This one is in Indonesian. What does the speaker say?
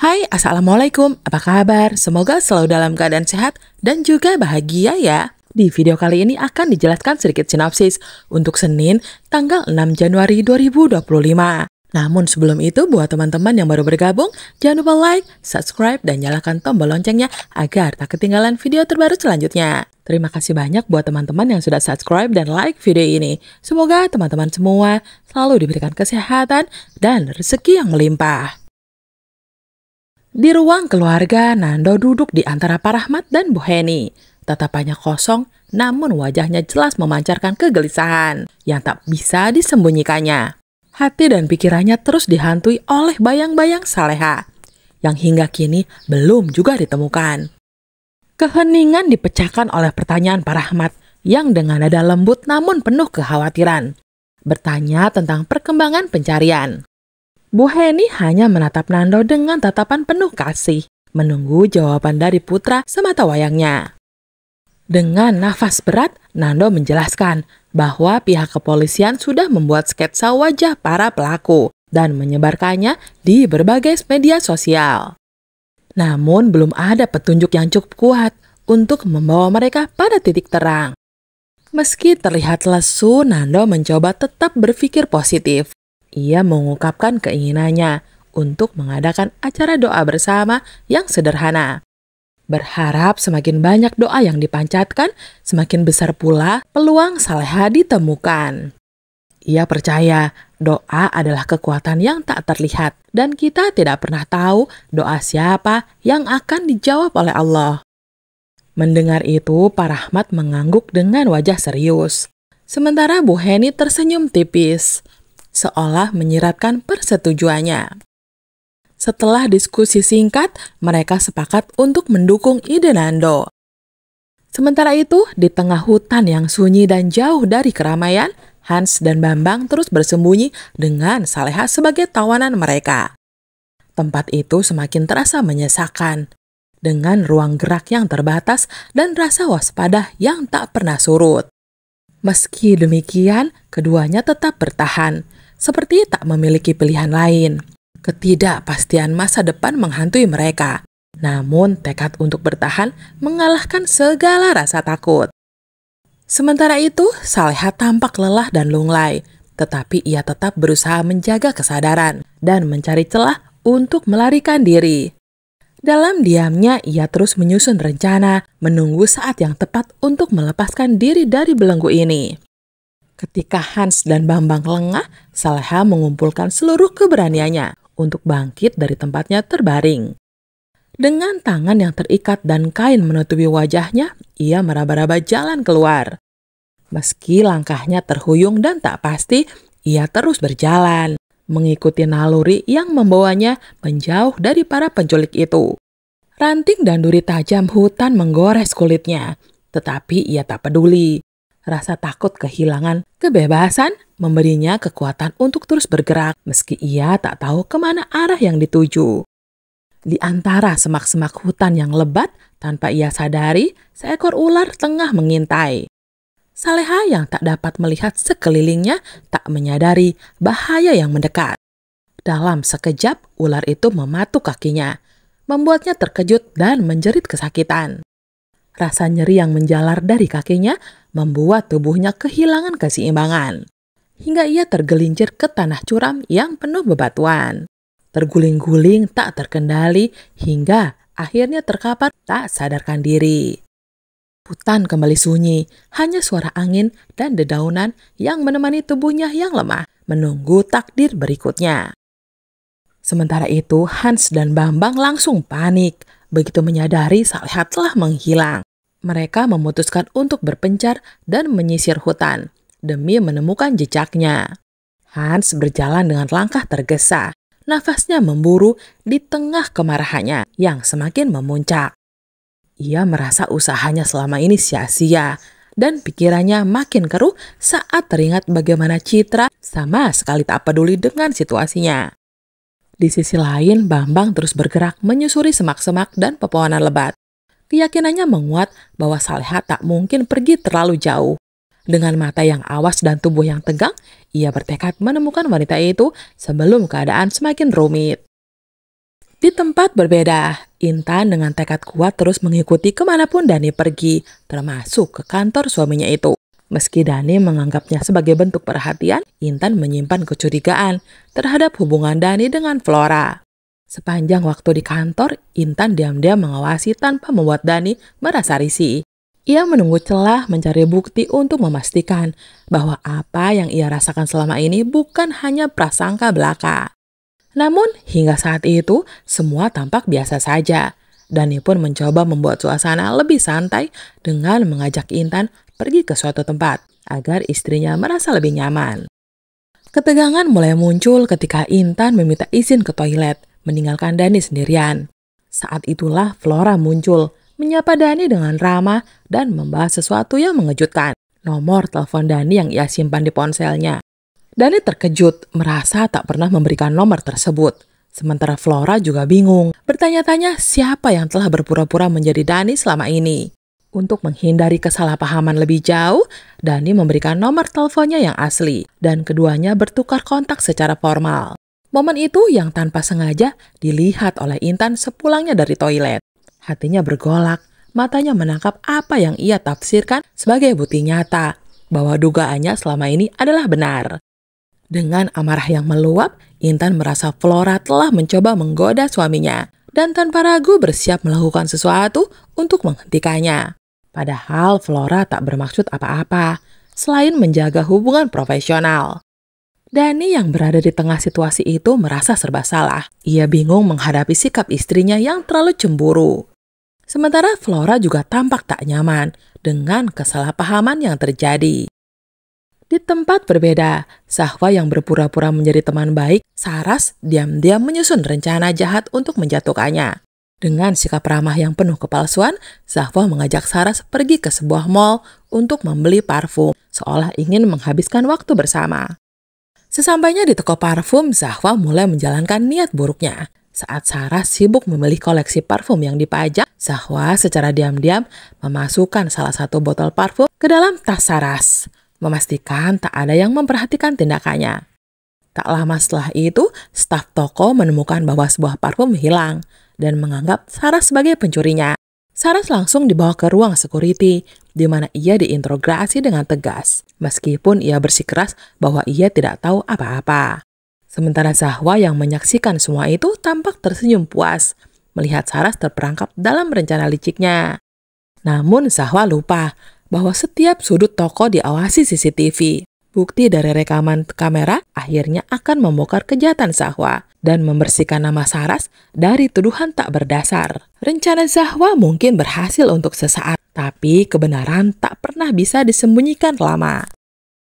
Hai, Assalamualaikum. Apa kabar? Semoga selalu dalam keadaan sehat dan juga bahagia ya. Di video kali ini akan dijelaskan sedikit sinopsis untuk Senin, tanggal 6 Januari 2025. Namun sebelum itu, buat teman-teman yang baru bergabung, jangan lupa like, subscribe, dan nyalakan tombol loncengnya agar tak ketinggalan video terbaru selanjutnya. Terima kasih banyak buat teman-teman yang sudah subscribe dan like video ini. Semoga teman-teman semua selalu diberikan kesehatan dan rezeki yang melimpah. Di ruang keluarga, Nando duduk di antara Pak Rahmat dan Bu Heni. Tatapannya kosong, namun wajahnya jelas memancarkan kegelisahan yang tak bisa disembunyikannya. Hati dan pikirannya terus dihantui oleh bayang-bayang Saleha, yang hingga kini belum juga ditemukan. Keheningan dipecahkan oleh pertanyaan Pak Rahmat, yang dengan nada lembut namun penuh kekhawatiran. Bertanya tentang perkembangan pencarian. Bu Heni hanya menatap Nando dengan tatapan penuh kasih, menunggu jawaban dari putra semata wayangnya. Dengan nafas berat, Nando menjelaskan bahwa pihak kepolisian sudah membuat sketsa wajah para pelaku dan menyebarkannya di berbagai media sosial. Namun belum ada petunjuk yang cukup kuat untuk membawa mereka pada titik terang. Meski terlihat lesu, Nando mencoba tetap berpikir positif. Ia mengungkapkan keinginannya untuk mengadakan acara doa bersama yang sederhana. Berharap semakin banyak doa yang dipanjatkan, semakin besar pula peluang Saleha ditemukan. Ia percaya doa adalah kekuatan yang tak terlihat dan kita tidak pernah tahu doa siapa yang akan dijawab oleh Allah. Mendengar itu, Pak Rahmat mengangguk dengan wajah serius. Sementara Bu Heni tersenyum tipis, seolah menyiratkan persetujuannya. Setelah diskusi singkat, mereka sepakat untuk mendukung ide Nando. Sementara itu, di tengah hutan yang sunyi dan jauh dari keramaian, Hans dan Bambang terus bersembunyi dengan Saleha sebagai tawanan mereka. Tempat itu semakin terasa menyesakan, dengan ruang gerak yang terbatas dan rasa waspada yang tak pernah surut. Meski demikian, keduanya tetap bertahan, seperti tak memiliki pilihan lain. Ketidakpastian masa depan menghantui mereka. Namun, tekad untuk bertahan mengalahkan segala rasa takut. Sementara itu, Saleha tampak lelah dan lunglai, tetapi ia tetap berusaha menjaga kesadaran dan mencari celah untuk melarikan diri. Dalam diamnya, ia terus menyusun rencana, menunggu saat yang tepat untuk melepaskan diri dari belenggu ini. Ketika Hans dan Bambang lengah, Saleha mengumpulkan seluruh keberaniannya untuk bangkit dari tempatnya terbaring. Dengan tangan yang terikat dan kain menutupi wajahnya, ia meraba-raba jalan keluar. Meski langkahnya terhuyung dan tak pasti, ia terus berjalan, mengikuti naluri yang membawanya menjauh dari para penculik itu. Ranting dan duri tajam hutan menggores kulitnya, tetapi ia tak peduli. Rasa takut kehilangan kebebasan memberinya kekuatan untuk terus bergerak meski ia tak tahu kemana arah yang dituju. Di antara semak-semak hutan yang lebat, tanpa ia sadari, seekor ular tengah mengintai. Saleha yang tak dapat melihat sekelilingnya tak menyadari bahaya yang mendekat. Dalam sekejap, ular itu mematuk kakinya, membuatnya terkejut dan menjerit kesakitan. Rasa nyeri yang menjalar dari kakinya membuat tubuhnya kehilangan keseimbangan, hingga ia tergelincir ke tanah curam yang penuh bebatuan. Terguling-guling tak terkendali hingga akhirnya terkapar tak sadarkan diri. Hutan kembali sunyi, hanya suara angin dan dedaunan yang menemani tubuhnya yang lemah, menunggu takdir berikutnya. Sementara itu, Hans dan Bambang langsung panik. Begitu menyadari Saleha telah menghilang, mereka memutuskan untuk berpencar dan menyisir hutan demi menemukan jejaknya. Hans berjalan dengan langkah tergesa, nafasnya memburu di tengah kemarahannya yang semakin memuncak. Ia merasa usahanya selama ini sia-sia dan pikirannya makin keruh saat teringat bagaimana Citra sama sekali tak peduli dengan situasinya. Di sisi lain, Bambang terus bergerak menyusuri semak-semak dan pepohonan lebat. Keyakinannya menguat bahwa Saleha tak mungkin pergi terlalu jauh. Dengan mata yang awas dan tubuh yang tegang, ia bertekad menemukan wanita itu sebelum keadaan semakin rumit. Di tempat berbeda, Intan dengan tekad kuat terus mengikuti kemanapun Dani pergi, termasuk ke kantor suaminya itu. Meski Dani menganggapnya sebagai bentuk perhatian, Intan menyimpan kecurigaan terhadap hubungan Dani dengan Flora. Sepanjang waktu di kantor, Intan diam-diam mengawasi tanpa membuat Dani merasa risih. Ia menunggu celah mencari bukti untuk memastikan bahwa apa yang ia rasakan selama ini bukan hanya prasangka belaka. Namun, hingga saat itu, semua tampak biasa saja. Dani pun mencoba membuat suasana lebih santai dengan mengajak Intan pergi ke suatu tempat agar istrinya merasa lebih nyaman. Ketegangan mulai muncul ketika Intan meminta izin ke toilet, meninggalkan Dani sendirian. Saat itulah Flora muncul, menyapa Dani dengan ramah dan membahas sesuatu yang mengejutkan. Nomor telepon Dani yang ia simpan di ponselnya. Dani terkejut, merasa tak pernah memberikan nomor tersebut. Sementara Flora juga bingung, bertanya-tanya siapa yang telah berpura-pura menjadi Dani selama ini. Untuk menghindari kesalahpahaman lebih jauh, Dani memberikan nomor teleponnya yang asli, dan keduanya bertukar kontak secara formal. Momen itu yang tanpa sengaja dilihat oleh Intan sepulangnya dari toilet. Hatinya bergolak, matanya menangkap apa yang ia tafsirkan sebagai bukti nyata, bahwa dugaannya selama ini adalah benar. Dengan amarah yang meluap, Intan merasa Flora telah mencoba menggoda suaminya dan tanpa ragu bersiap melakukan sesuatu untuk menghentikannya. Padahal Flora tak bermaksud apa-apa selain menjaga hubungan profesional. Dani yang berada di tengah situasi itu merasa serba salah. Ia bingung menghadapi sikap istrinya yang terlalu cemburu. Sementara Flora juga tampak tak nyaman dengan kesalahpahaman yang terjadi. Di tempat berbeda, Zahwa yang berpura-pura menjadi teman baik, Saras diam-diam menyusun rencana jahat untuk menjatuhkannya. Dengan sikap ramah yang penuh kepalsuan, Zahwa mengajak Saras pergi ke sebuah mall untuk membeli parfum, seolah ingin menghabiskan waktu bersama. Sesampainya di toko parfum, Zahwa mulai menjalankan niat buruknya. Saat Saras sibuk memilih koleksi parfum yang dipajang, Zahwa secara diam-diam memasukkan salah satu botol parfum ke dalam tas Saras, memastikan tak ada yang memperhatikan tindakannya. Tak lama setelah itu, staf toko menemukan bahwa sebuah parfum hilang dan menganggap Saras sebagai pencurinya. Saras langsung dibawa ke ruang security, di mana ia diinterogasi dengan tegas, meskipun ia bersikeras bahwa ia tidak tahu apa-apa. Sementara Zahwa yang menyaksikan semua itu tampak tersenyum puas, melihat Saras terperangkap dalam rencana liciknya. Namun Zahwa lupa bahwa setiap sudut toko diawasi CCTV. Bukti dari rekaman kamera akhirnya akan membongkar kejahatan Zahwa dan membersihkan nama Saras dari tuduhan tak berdasar. Rencana Zahwa mungkin berhasil untuk sesaat, tapi kebenaran tak pernah bisa disembunyikan lama.